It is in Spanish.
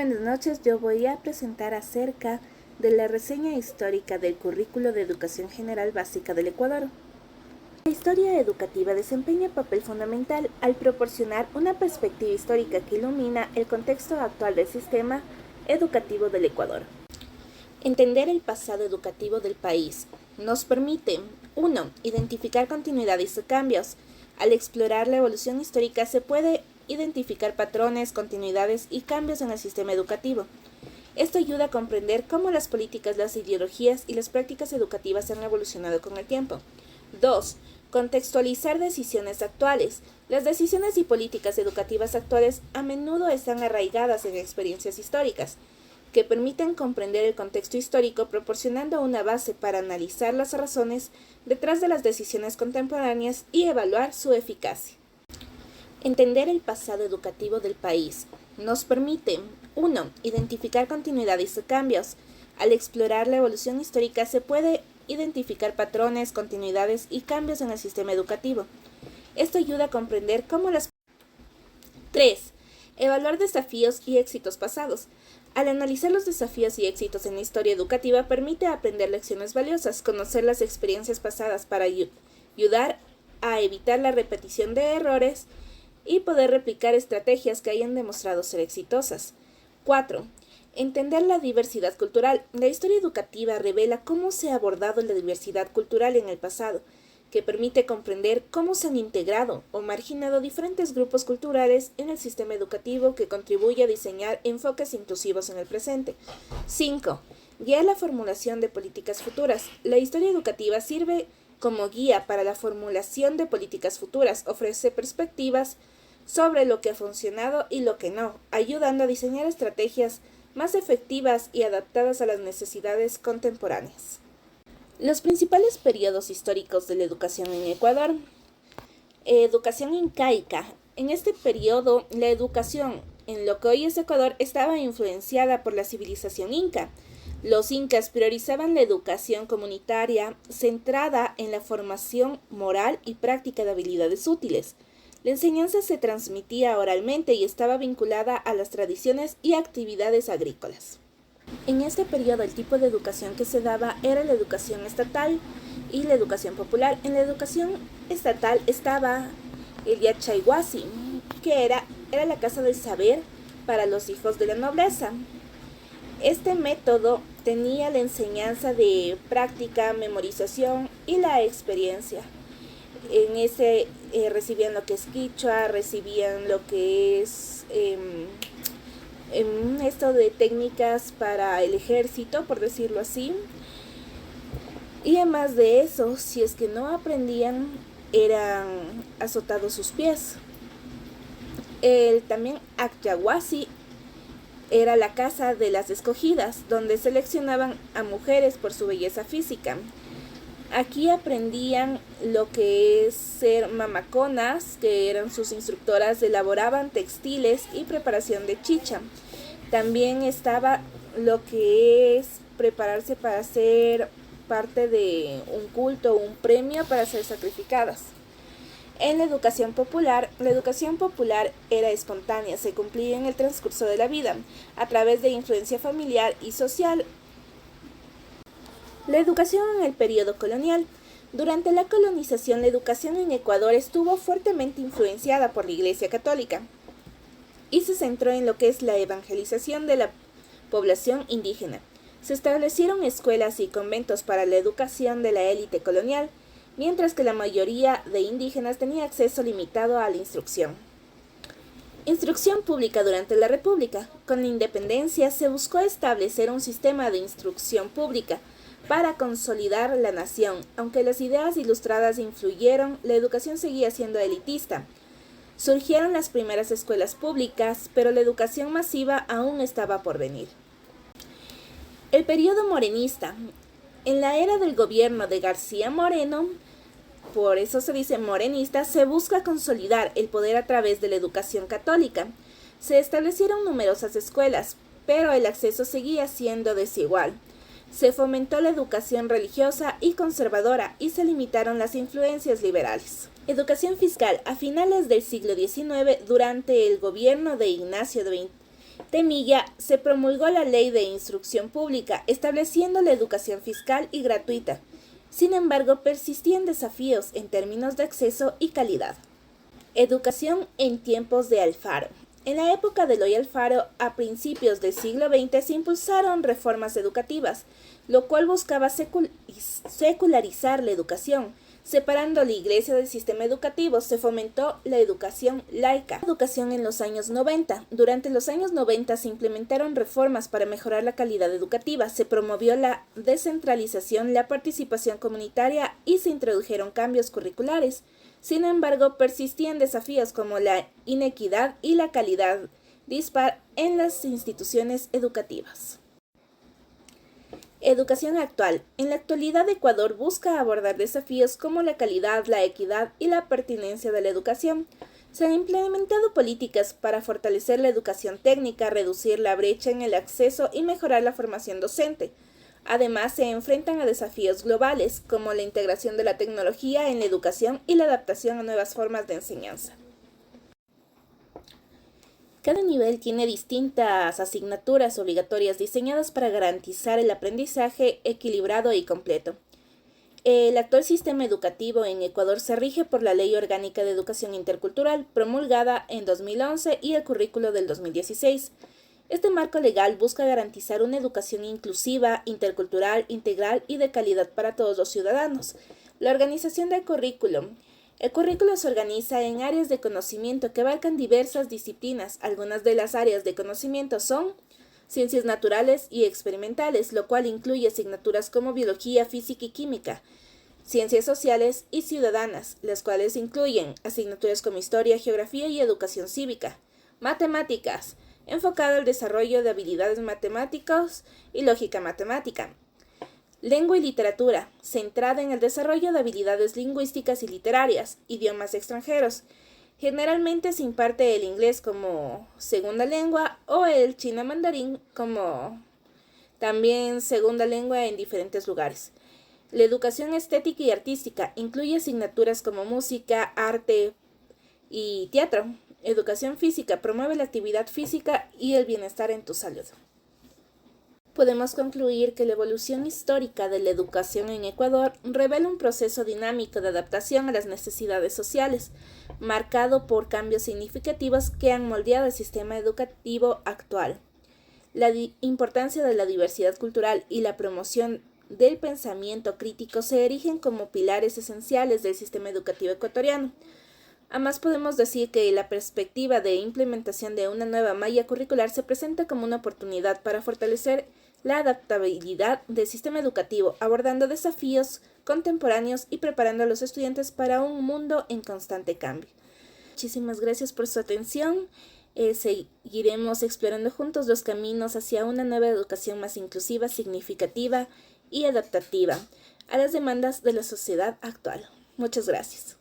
Buenas noches, yo voy a presentar acerca de la reseña histórica del currículo de Educación General Básica del Ecuador. La historia educativa desempeña papel fundamental al proporcionar una perspectiva histórica que ilumina el contexto actual del sistema educativo del Ecuador. Entender el pasado educativo del país nos permite 1. Identificar continuidades y cambios. Al explorar la evolución histórica se puede identificar patrones, continuidades y cambios en el sistema educativo. Esto ayuda a comprender cómo las políticas, las ideologías y las prácticas educativas han evolucionado con el tiempo. 2. Contextualizar decisiones actuales. Las decisiones y políticas educativas actuales a menudo están arraigadas en experiencias históricas, que permiten comprender el contexto histórico, proporcionando una base para analizar las razones detrás de las decisiones contemporáneas y evaluar su eficacia. Entender el pasado educativo del país nos permite 1. Identificar continuidades y cambios. Al explorar la evolución histórica se puede identificar patrones, continuidades y cambios en el sistema educativo. Esto ayuda a comprender cómo las 3. Evaluar desafíos y éxitos pasados. Al analizar los desafíos y éxitos en la historia educativa permite aprender lecciones valiosas, conocer las experiencias pasadas para ayudar a evitar la repetición de errores y poder replicar estrategias que hayan demostrado ser exitosas. 4. Entender la diversidad cultural. La historia educativa revela cómo se ha abordado la diversidad cultural en el pasado, que permite comprender cómo se han integrado o marginado diferentes grupos culturales en el sistema educativo, que contribuye a diseñar enfoques inclusivos en el presente. 5. Guía la formulación de políticas futuras. La historia educativa sirve como guía para la formulación de políticas futuras, ofrece perspectivas sobre lo que ha funcionado y lo que no, ayudando a diseñar estrategias más efectivas y adaptadas a las necesidades contemporáneas. Los principales periodos históricos de la educación en Ecuador. Educación incaica. En este periodo, la educación en lo que hoy es Ecuador estaba influenciada por la civilización inca. Los incas priorizaban la educación comunitaria centrada en la formación moral y práctica de habilidades útiles. La enseñanza se transmitía oralmente y estaba vinculada a las tradiciones y actividades agrícolas. En este periodo el tipo de educación que se daba era la educación estatal y la educación popular. En la educación estatal estaba el Yachayhuasi, que era la casa del saber para los hijos de la nobleza. Este método tenía la enseñanza de práctica, memorización y la experiencia. En ese recibían lo que es quichua, recibían lo que es esto de técnicas para el ejército, por decirlo así. Y además de eso, si es que no aprendían, eran azotados sus pies. También Acyahuasi era la casa de las escogidas, donde seleccionaban a mujeres por su belleza física. Aquí aprendían lo que es ser mamaconas, que eran sus instructoras, elaboraban textiles y preparación de chicha. También estaba lo que es prepararse para ser parte de un culto o un premio para ser sacrificadas. En la educación popular era espontánea, se cumplía en el transcurso de la vida, a través de influencia familiar y social. La educación en el periodo colonial. Durante la colonización, la educación en Ecuador estuvo fuertemente influenciada por la Iglesia Católica y se centró en lo que es la evangelización de la población indígena. Se establecieron escuelas y conventos para la educación de la élite colonial, mientras que la mayoría de indígenas tenía acceso limitado a la instrucción. Instrucción pública durante la República. Con la independencia se buscó establecer un sistema de instrucción pública para consolidar la nación. Aunque las ideas ilustradas influyeron, la educación seguía siendo elitista. Surgieron las primeras escuelas públicas, pero la educación masiva aún estaba por venir. El periodo morenista. En la era del gobierno de García Moreno, por eso se dice morenista, se busca consolidar el poder a través de la educación católica. Se establecieron numerosas escuelas, pero el acceso seguía siendo desigual. Se fomentó la educación religiosa y conservadora y se limitaron las influencias liberales. Educación fiscal. A finales del siglo XIX, durante el gobierno de Ignacio Temilla, se promulgó la Ley de Instrucción Pública, estableciendo la educación fiscal y gratuita. Sin embargo, persistían desafíos en términos de acceso y calidad. Educación en tiempos de Alfaro. En la época de Eloy Alfaro, a principios del siglo XX, se impulsaron reformas educativas, lo cual buscaba secularizar la educación. Separando la Iglesia del sistema educativo, se fomentó la educación laica. Educación en los años 90. Durante los años 90 se implementaron reformas para mejorar la calidad educativa, se promovió la descentralización, la participación comunitaria y se introdujeron cambios curriculares. Sin embargo, persistían desafíos como la inequidad y la calidad dispar en las instituciones educativas. Educación actual. En la actualidad, Ecuador busca abordar desafíos como la calidad, la equidad y la pertinencia de la educación. Se han implementado políticas para fortalecer la educación técnica, reducir la brecha en el acceso y mejorar la formación docente. Además, se enfrentan a desafíos globales, como la integración de la tecnología en la educación y la adaptación a nuevas formas de enseñanza. Cada nivel tiene distintas asignaturas obligatorias diseñadas para garantizar el aprendizaje equilibrado y completo. El actual sistema educativo en Ecuador se rige por la Ley Orgánica de Educación Intercultural, promulgada en 2011, y el currículo del 2016. Este marco legal busca garantizar una educación inclusiva, intercultural, integral y de calidad para todos los ciudadanos. La organización del currículum. El currículo se organiza en áreas de conocimiento que abarcan diversas disciplinas. Algunas de las áreas de conocimiento son ciencias naturales y experimentales, lo cual incluye asignaturas como biología, física y química, ciencias sociales y ciudadanas, las cuales incluyen asignaturas como historia, geografía y educación cívica, matemáticas, enfocado al desarrollo de habilidades matemáticas y lógica matemática. Lengua y literatura, centrada en el desarrollo de habilidades lingüísticas y literarias, idiomas extranjeros. Generalmente se imparte el inglés como segunda lengua o el chino mandarín como también segunda lengua en diferentes lugares. La educación estética y artística incluye asignaturas como música, arte y teatro. Educación física promueve la actividad física y el bienestar en tu salud. Podemos concluir que la evolución histórica de la educación en Ecuador revela un proceso dinámico de adaptación a las necesidades sociales, marcado por cambios significativos que han moldeado el sistema educativo actual. La importancia de la diversidad cultural y la promoción del pensamiento crítico se erigen como pilares esenciales del sistema educativo ecuatoriano. Además, podemos decir que la perspectiva de implementación de una nueva malla curricular se presenta como una oportunidad para fortalecer la adaptabilidad del sistema educativo, abordando desafíos contemporáneos y preparando a los estudiantes para un mundo en constante cambio. Muchísimas gracias por su atención. Seguiremos explorando juntos los caminos hacia una nueva educación más inclusiva, significativa y adaptativa a las demandas de la sociedad actual. Muchas gracias.